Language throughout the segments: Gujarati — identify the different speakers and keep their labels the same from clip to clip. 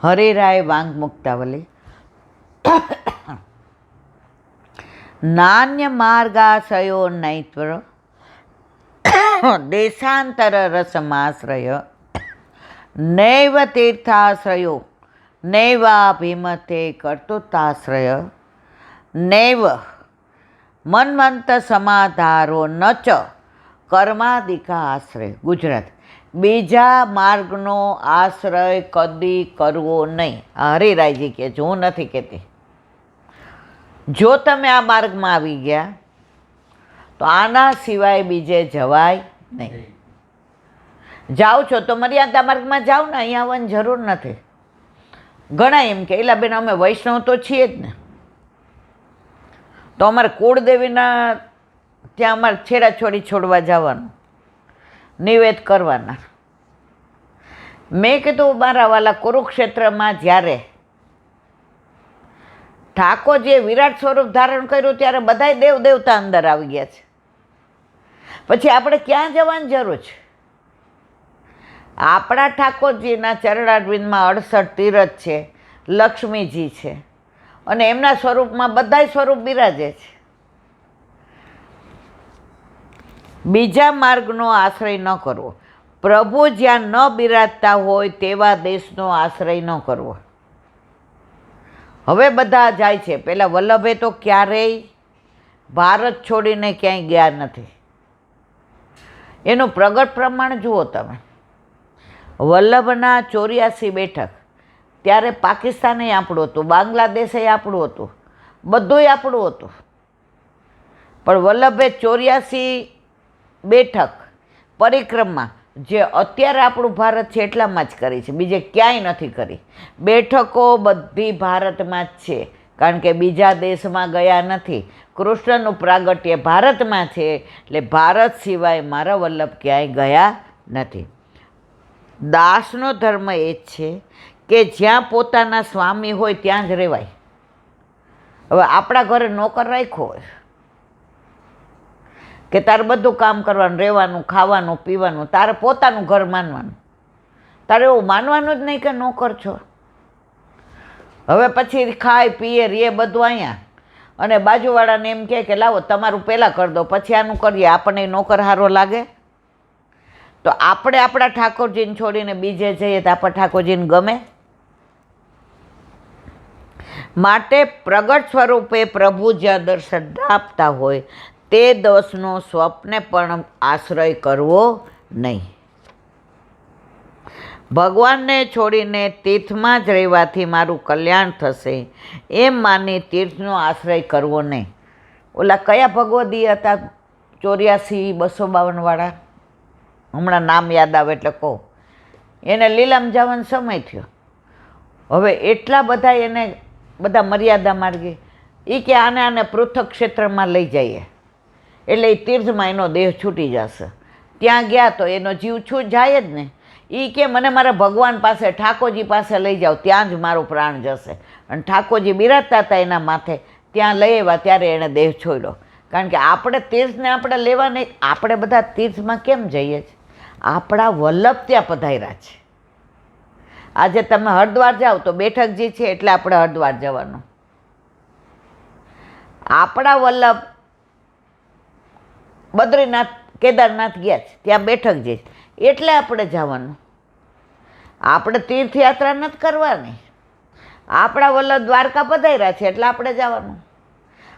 Speaker 1: હરિરાય વાંગ મુક્તાવલી નાન્ય માર્ગાશ્રયો નૈત્વર દેશાંતર રસમાશ્રય નૈવ તીર્થાશ્રયો નૈવાભિમતે કર્તુતાશ્રય નૈવ મન્વંત સમાધારો ન ચ કર્માદિકા આશ્રય. ગુજરાત. બીજા માર્ગનો આશ્રય કદી કરવો નહીં. હરિરાયજી કહે છે, હું નથી કહેતી. જો તમે આ માર્ગમાં આવી ગયા તો આના સિવાય બીજે જવાય નહીં. જાઓ છો તો મર્યાદા માર્ગમાં જાઓ ને, અહીંયા આવવાની જરૂર નથી. ઘણા એમ કે એલા બેન અમે વૈષ્ણવ તો છીએ જ ને, તો અમારે કુળદેવીના ત્યાં અમારે છેડાછોડી છોડવા જવાનું, નિવેદ કરવાના. મેં કીધું મારા વાલા કુરુક્ષેત્રમાં જ્યારે ઠાકોરજીએ વિરાટ સ્વરૂપ ધારણ કર્યું ત્યારે બધાય દેવ દેવતા અંદર આવી ગયા છે. પછી આપણે ક્યાં જવાની જરૂર છે? આપણા ઠાકોરજીના ચરણારવિંદમાં 68 તીરથ છે, લક્ષ્મીજી છે, અને એમના સ્વરૂપમાં બધાય સ્વરૂપ બિરાજે છે. બીજા માર્ગનો આશ્રય ન કરવો. પ્રભુ જ્યાં ન બિરાજતા હોય તેવા દેશનો આશ્રય ન કરવો. હવે બધા જાય છે. પહેલાં વલ્લભે તો ક્યારેય ભારત છોડીને ક્યાંય ગયા નથી. એનું પ્રગટ પ્રમાણ જુઓ તમે. વલ્લભના 84 બેઠક ત્યારે પાકિસ્તાન આપણું હતું, બાંગ્લાદેશ આપણું હતું, બધું આપણું હતું. પણ વલ્લભે 84 બેઠક પરિક્રમા જે અત્યારે આપણું ભારત છે એટલામાં જ કરી છે, બીજે ક્યાંય નથી કરી. બેઠકો બધી ભારતમાં જ છે, કારણ કે બીજા દેશમાં ગયા નથી. કૃષ્ણનું પ્રાગટ્ય ભારતમાં છે, એટલે ભારત સિવાય મારા વલ્લભ ક્યાંય ગયા નથી. દાસનો ધર્મ એ જ છે કે જ્યાં પોતાના સ્વામી હોય ત્યાં જ રહેવાય. હવે આપણા ઘરે નોકર રાખ્યો હોય કે તારે બધું કામ કરવાનું, રહેવાનું, ખાવાનું, પીવાનું, તારે પોતાનું ઘર માનવાનું. તારે એવું માનવાનું જ નહીં કે નોકર છો. હવે પછી ખાય પીએ રે બધું અહીંયા, અને બાજુવાળાને એમ કહે કે લાવો તમારું પહેલાં કરી દો પછી આનું કરીએ, આપણને નોકર હારો લાગે? તો આપણે આપણા ઠાકોરજીને છોડીને બીજે જઈએ તો આપણા ઠાકોરજીને ગમે? માટે પ્રગટ સ્વરૂપે પ્રભુ જ્યાં દર્શન આપતા હોય તે દોષનો સ્વપ્ને પણ આશ્રય કરવો નહીં. ભગવાનને છોડીને તીર્થમાં જ રહેવાથી મારું કલ્યાણ થશે એમ માની તીર્થનો આશ્રય કરવો નહીં. ઓલા કયા ભગવદી હતા 84 252 વાળા? હમણાં નામ યાદ આવે એટલે કહું. એને લીલામ જવાનો સમય થયો. હવે એટલા બધા એને બધા મર્યાદા માર્ગે એ કે આને પૃથક ક્ષેત્રમાં લઈ જઈએ એટલે એ તીર્થમાં એનો દેહ છૂટી જશે. ત્યાં ગયા તો એનો જીવ જાય જ ને. એ કે મને મારા ભગવાન પાસે ઠાકોરજી પાસે લઈ જાઓ, ત્યાં જ મારો પ્રાણ જશે. અને ઠાકોરજી બિરાજતા હતા એના માથે, ત્યાં લઈ આવ્યા ત્યારે એણે દેહ છોડ્યો. કારણ કે આપણે તીર્થને આપણે લેવા નહીં. આપણે બધા તીર્થમાં કેમ જઈએ છીએ? આપણા વલ્લભ ત્યાં પધાર્યા છે. આજે તમે હરિદ્વાર જાઓ તો બેઠકજી છે એટલે આપણે હરિદ્વાર જવાનું. આપણા વલ્લભ બદ્રીનાથ કેદારનાથ ગયા છે, ત્યાં બેઠકજી એટલે આપણે જવાનું. આપણે તીર્થયાત્રા નથી કરવાની. આપણા વલ્લભ દ્વારકા પધાર્યા છે એટલે આપણે જવાનું.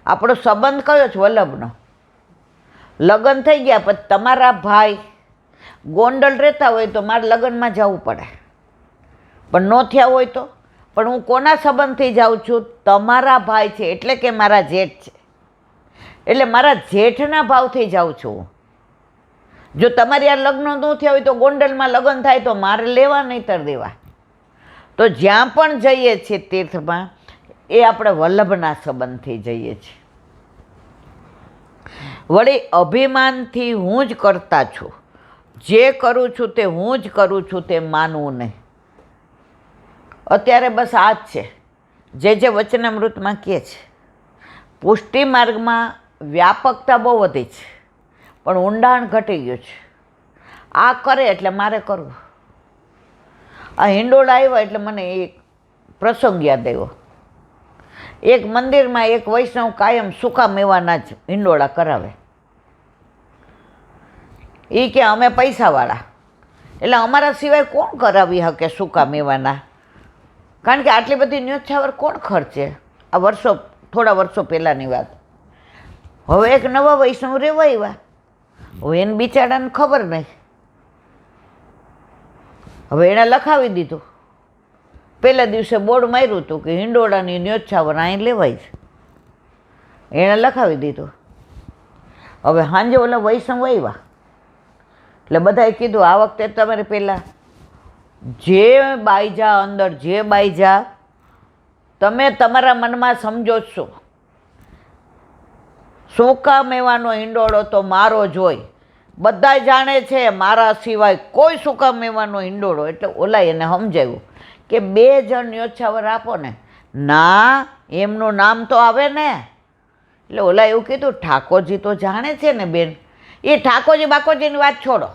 Speaker 1: આપણો સંબંધ કયો છે? વલ્લભનો. લગ્ન થઈ ગયા પછી તમારા ભાઈ ગોંડલ રહેતા હોય તો મારે લગ્નમાં જવું પડે, પણ ન થયા હોય તો. પણ હું કોના સંબંધથી જાઉં છું? તમારા ભાઈ છે એટલે કે મારા જેઠ છે, એટલે મારા જેઠના ભાવથી જાઉં છું. જો તમારી આ લગ્ન ન થયા હોય તો ગોંડલમાં લગ્ન થાય તો મારે લેવા નહીંતર દેવા. તો જ્યાં પણ જઈએ છીએ તીર્થમાં એ આપણે વલ્લભના સંબંધથી જઈએ છીએ. વળી અભિમાનથી હું જ કરતા છું, જે કરું છું તે હું જ કરું છું તે માનવું નહીં. અત્યારે બસ આ જ છે જે વચનામૃતમાં કહે છે. પુષ્ટિ માર્ગમાં વ્યાપકતા બહુ વધી છે પણ ઊંડાણ ઘટી ગયું છે. આ કરે એટલે મારે કરવું. આ હિંડોળા આવ્યા એટલે મને પ્રસંગ યાદ આવ્યો. એક મંદિરમાં એક વૈષ્ણવ કાયમ સૂકા મેવાના જ હિંડોળા કરાવે. એ કે અમે પૈસાવાળા, એટલે અમારા સિવાય કોણ કરાવી શકે સૂકા મેવાના? કારણ કે આટલી બધી ન્યોછાવર કોણ ખર્ચે? આ થોડા વર્ષો પહેલાંની વાત. હવે એક નવા વૈષ્ણવ રહેવા આવ્યા. હવે એને બિચારાને ખબર નહીં. હવે એણે લખાવી દીધું. પહેલા દિવસે બોર્ડ માર્યું હતું કે હિંડોળાની ન્યોછાવર અહીં લેવાય છે. એણે લખાવી દીધું. હવે સાંજે ઓલા વૈષ્ણવ આવ્યા એટલે બધાએ કીધું આ વખતે તમારે પહેલાં જે બાઈજા અંદર જે બાઈજા તમે તમારા મનમાં સમજો છો, સૂકા મેવાનો હિંડોળો તો મારો જ હોય, બધા જાણે છે મારા સિવાય કોઈ સૂકા મેવાનો હિંડોળો. એટલે ઓલા એને સમજાવ્યું કે 2 જણ ન્યોછાવર આપો ને. ના, એમનું નામ તો આવે ને. એટલે ઓલા એવું કીધું ઠાકોરજી તો જાણે છે ને બેન. એ ઠાકોરજી બાકોજીની વાત છોડો.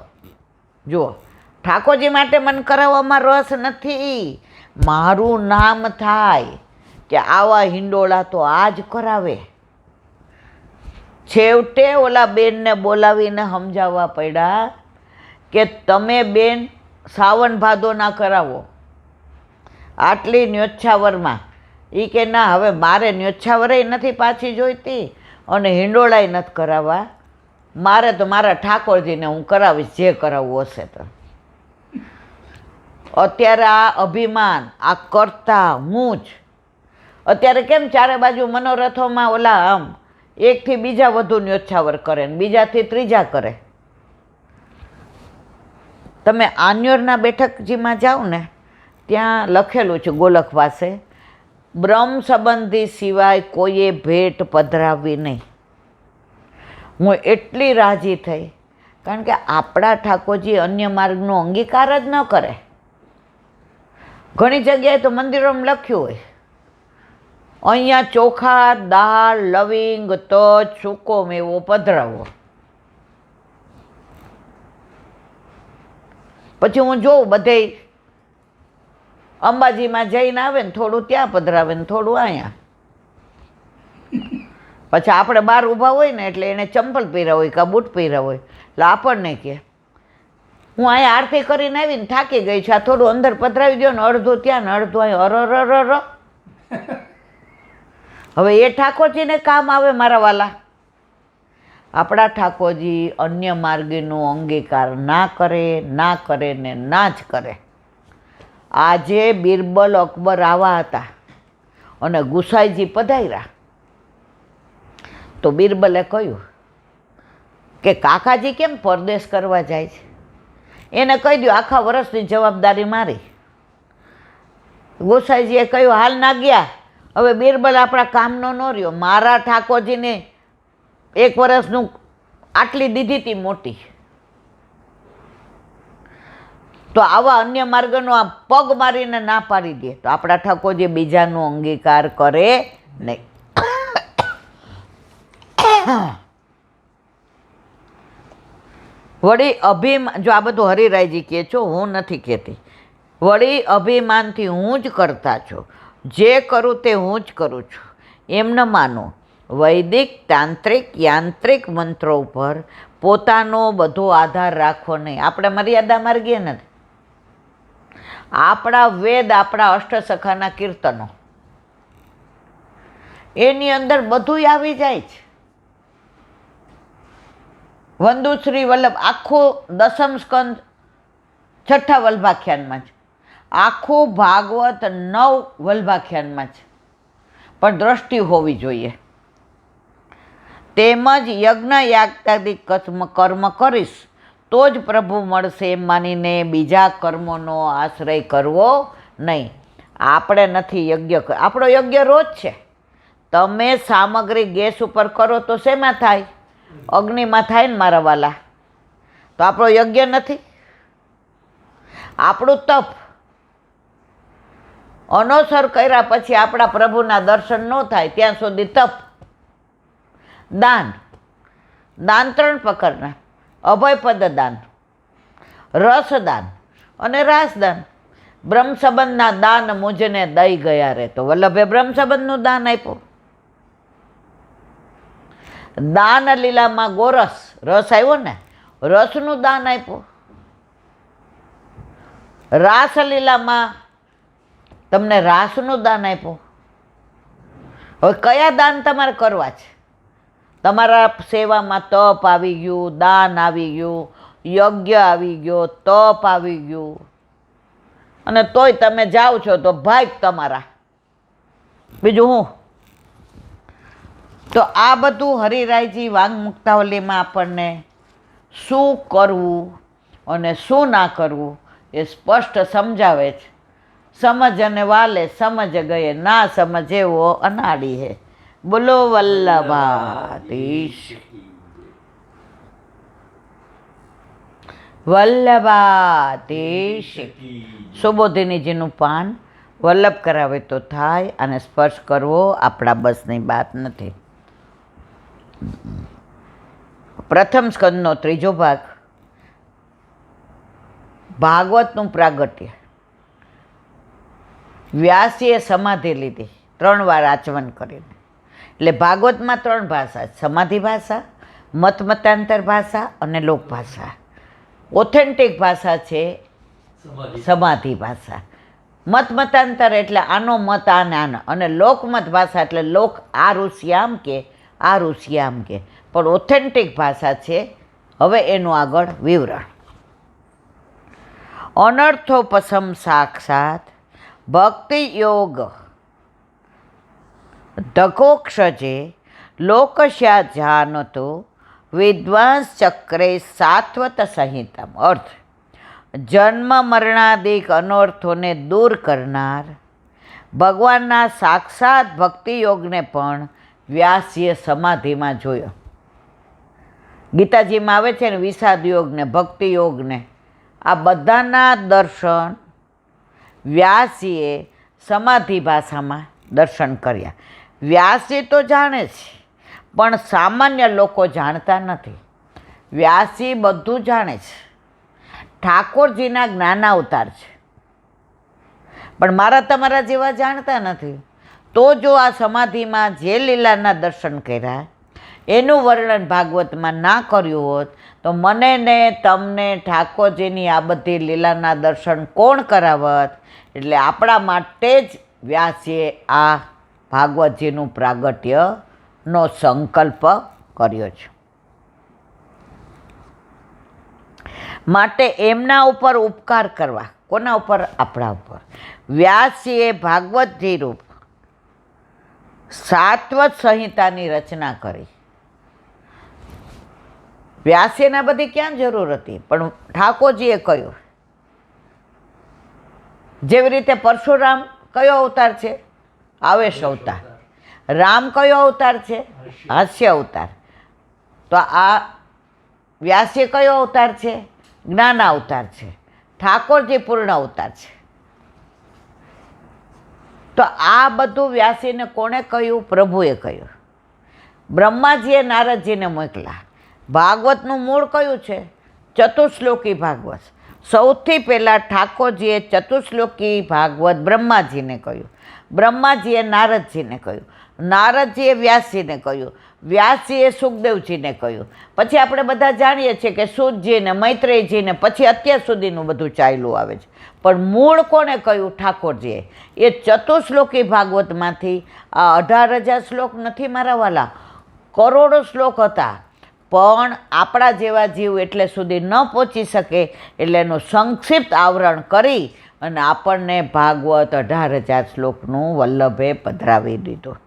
Speaker 1: જુઓ, ઠાકોરજી માટે મને કરાવવામાં રસ નથી. મારું નામ થાય કે આવા હિંડોળા તો આ જ કરાવે. છેવટે ઓલા બેનને બોલાવીને સમજાવવા પડ્યા કે તમે બેન સાવન ભાદો ના કરાવો આટલી ન્યોછાવરમાં. એ કે ના, હવે મારે ન્યોછાવરે નથી પાછી જોઈતી અને હિંડોળાય નથી કરાવવા. મારે તો મારા ઠાકોરજીને હું કરાવીશ, જે કરાવવું હશે તો. અત્યારે આ અભિમાન, આ કરતા હું જ. અત્યારે કેમ ચારે બાજુ મનોરથોમાં ઓલા આમ એકથી બીજા વધુ ન્યોછાવર કરે ને બીજાથી ત્રીજા કરે. તમે આન્યોરના બેઠકજીમાં જાઓ ને, ત્યાં લખેલું છે ગોલક પાસે, બ્રહ્મ સંબંધી સિવાય કોઈએ ભેટ પધરાવવી નહીં. હું એટલી રાજી થઈ, કારણ કે આપણા ઠાકોરજી અન્ય માર્ગનો અંગીકાર જ ન કરે. ઘણી જગ્યાએ તો મંદિરોમાં લખ્યું હોય અહીંયા ચોખા, દાળ, લવિંગ, તજ, સૂકો મેવો પધરાવો. પછી હું જોઉં બધે અંબાજીમાં જઈને આવે ને થોડું ત્યાં પધરાવે ને થોડું અહીંયા. પછી આપણે બહાર ઊભા હોય ને એટલે એને ચંપલ પહેર્યા હોય કાં બૂટ પહેર્યા હોય એટલે આપણને કહે હું અહીંયા આરતી કરીને આવીને થાકી ગઈ છું, આ થોડું અંદર પધરાવી દો ને, અડધું ત્યાં ને અડધું અહીંયા. અર. હવે એ ઠાકોરજીને કામ આવે મારા વાલા? આપણા ઠાકોરજી અન્ય માર્ગીનો અંગીકાર ના કરે ને ના જ કરે. આજે બિરબલ અકબર આવા હતા અને ગુસાઈજી પધાર્યા તો બિરબલે કહ્યું કે કાકાજી કેમ પરદેશ કરવા જાય છે? એને કહી દો આખા વર્ષની જવાબદારી મારી. ગુસાઈજીએ કહ્યું હાલ ના ગયા. હવે બિરબલ આપણા કામનો ન રહ્યો. મારા ઠાકોરજીને 1 વર્ષનું આટલી દીધી હતી મોટી, તો આવા અન્ય માર્ગનો આ પગ મારીને ના પાડી દે તો આપણા ઠાકોરજી બીજાનો અંગીકાર કરે નહીં. વળી જો આ બધું હરિરાયજી કહે છો, હું નથી કહેતી. વળી અભિમાનથી હું જ કરતા છો, જે કરું તે હું જ કરું છું એમ ન માનો. વૈદિક, તાંત્રિક, યાંત્રિક મંત્રો ઉપર પોતાનો બધો આધાર રાખવો નહીં. આપણે મર્યાદા માર્ગીએ નથી. આપણા વેદ, આપણા અષ્ટસખાના કીર્તનો, એની અંદર બધું આવી જાય છે. વંદુશ્રી વલ્લભ આખું 10મ સ્કંદ 6ઠ્ઠા વલ્ભાખ્યાનમાં છે. આખું ભાગવત 9 વલ્ભાખ્યાનમાં છે, પણ દ્રષ્ટિ હોવી જોઈએ. તેમજ યજ્ઞ યાગાદિ કર્મ કરીશ તો જ પ્રભુ મળશે એમ માનીને બીજા કર્મોનો આશ્રય કરવો નહીં. આપણે નથી યજ્ઞ, આપણો યજ્ઞ રોજ છે. તમે સામગ્રી ગેસ ઉપર કરો તો શેમાં થાય? અગ્નિમાં થાય ને મારા વાલા. તો આપણો યજ્ઞ નથી. આપણું તપ અનોસર કર્યા પછી આપણા પ્રભુના દર્શન ન થાય ત્યાં સુધી તપ. દાન 3 પ્રકારના: અભયપદ દાન, રસદાન અને રાસદાન. બ્રહ્મ સંબંધના દાન મુજને દઈ ગયા રે. તો વલ્લભે બ્રહ્મ સંબંધનું દાન આપ્યું. દાન લીલામાં ગોરસ રસ આવ્યો ને, રસનું દાન આપ્યું. રાસલીલામાં તમને રાસનું દાન આપ્યું. હવે કયા દાન તમારે કરવા છે? તમારા સેવામાં તપ આવી ગયું, દાન આવી ગયું, યજ્ઞ આવી ગયો, તપ આવી ગયું, અને તોય તમે જાઓ છો તો ભાગ તમારા. બીજું હું? તો આ બધું હરિરાયજી વાંગ મુક્તાવલીમાં આપણને શું કરવું અને શું ના કરવું એ સ્પષ્ટ સમજાવે છે. સમજ અને વાલે સમજ ગયે, ના સમજેવો અનાડી હે. બોલો વલ્લભાધીશ. વલ્લભાધીશ. સુબોધિનીજીનું પાન વલ્લભ કરાવે તો થાય, અને સ્પર્શ કરવો આપણા બસની વાત નથી. પ્રથમ સ્કંદનો ત્રીજો ભાગ, ભાગવતનું પ્રાગટ્ય. વ્યાસીએ સમાધિ લીધી 3 વાર આચમન કરીને. એટલે ભાગવતમાં 3 ભાષા: સમાધિ ભાષા, મતમતાંતર ભાષા અને લોક ભાષા. ઓથેન્ટિક ભાષા છે સમાધિ ભાષા. મતમતાંતર એટલે આનો મત આને આનો, અને લોકમત ભાષા એટલે લોક આ ઋષિ આમ કે, આ ઋષિ આમ કે. પણ ઓથેન્ટિક ભાષા છે. હવે એનું આગળ વિવરણ. અનર્થોપસમ સાક્ષાત ભક્તિ યોગ ઢકોક્ષજે લોકસ્યા જાનતો વિદ્વાંસ ચક્રે સાત્વત સંહિતમ. અર્થ: જન્મ મરણાદિક અનર્થોને દૂર કરનાર ભગવાનના સાક્ષાત ભક્તિ યોગને પણ વ્યાસીએ સમાધિમાં જોયો. ગીતાજીમાં આવે છે ને વિષાદ યોગને, ભક્તિ યોગને, આ બધાના દર્શન વ્યાસીએ સમાધિ ભાષામાં દર્શન કર્યા. વ્યાસજી તો જાણે છે, પણ સામાન્ય લોકો જાણતા નથી. વ્યાસજી બધું જાણે છે. ઠાકોરજીના જ્ઞાનાવતાર છે, પણ મારા તમારા જેવા જાણતા નથી. તો જો આ સમાધિમાં જે લીલાના દર્શન કર્યા એનું વર્ણન ભાગવતમાં ના કર્યું હોત તો મને ને તમને ઠાકોરજીની આ બધી લીલાના દર્શન કોણ કરાવત? એટલે આપણા માટે જ વ્યાસીએ આ ભાગવતજીનું પ્રાગટ્યનો સંકલ્પ કર્યો છે. માટે એમના ઉપર ઉપકાર કરવા. કોના ઉપર? આપણા ઉપર. વ્યાસજીએ ભાગવતજી રૂપ સાત્વત સંહિતાની રચના કરી. વ્યાસજીને બધી ક્યાં જરૂર હતી? પણ ઠાકોરજીએ કહ્યું. જેવી રીતે પરશુરામ કયો અવતાર છે? આવેશ અવતાર. રામ કયો અવતાર છે? હાસ્ય અવતાર. તો આ વ્યાસજી કયો અવતાર છે? જ્ઞાન અવતાર છે. ઠાકોરજી પૂર્ણ અવતાર છે. તો આ બધું વ્યાસીને કોણે કહ્યું? પ્રભુએ કહ્યું. બ્રહ્માજીએ નારદજીને મોકલા. ભાગવતનું મૂળ કયું છે? ચતુશ્લોકી ભાગવત. સૌથી પહેલાં ઠાકોરજીએ ચતુશ્લોકી ભાગવત બ્રહ્માજીને કહ્યું. બ્રહ્માજીએ નારદજીને કહ્યું. નારદજીએ વ્યાસજીને કહ્યું. વ્યાસજીએ સુખદેવજીને કહ્યું. પછી આપણે બધા જાણીએ છીએ કે સૂતજીને, મૈત્રેયજીને, પછી અત્યાર સુધીનું બધું ચાલ્યું આવે છે. પણ મૂળ કોણે કહ્યું? ઠાકોરજીએ. એ ચતુશ્લોકી ભાગવતમાંથી આ 18,000 શ્લોક નથી મારા વાલા, કરોડો શ્લોક હતા. પણ આપણા જેવા જીવ એટલે સુધી ન પહોંચી શકે, એટલે એનું સંક્ષિપ્ત આવરણ કરી અને આપણને ભાગવત 18,000 શ્લોકનું વલ્લભે પધરાવી દીધું.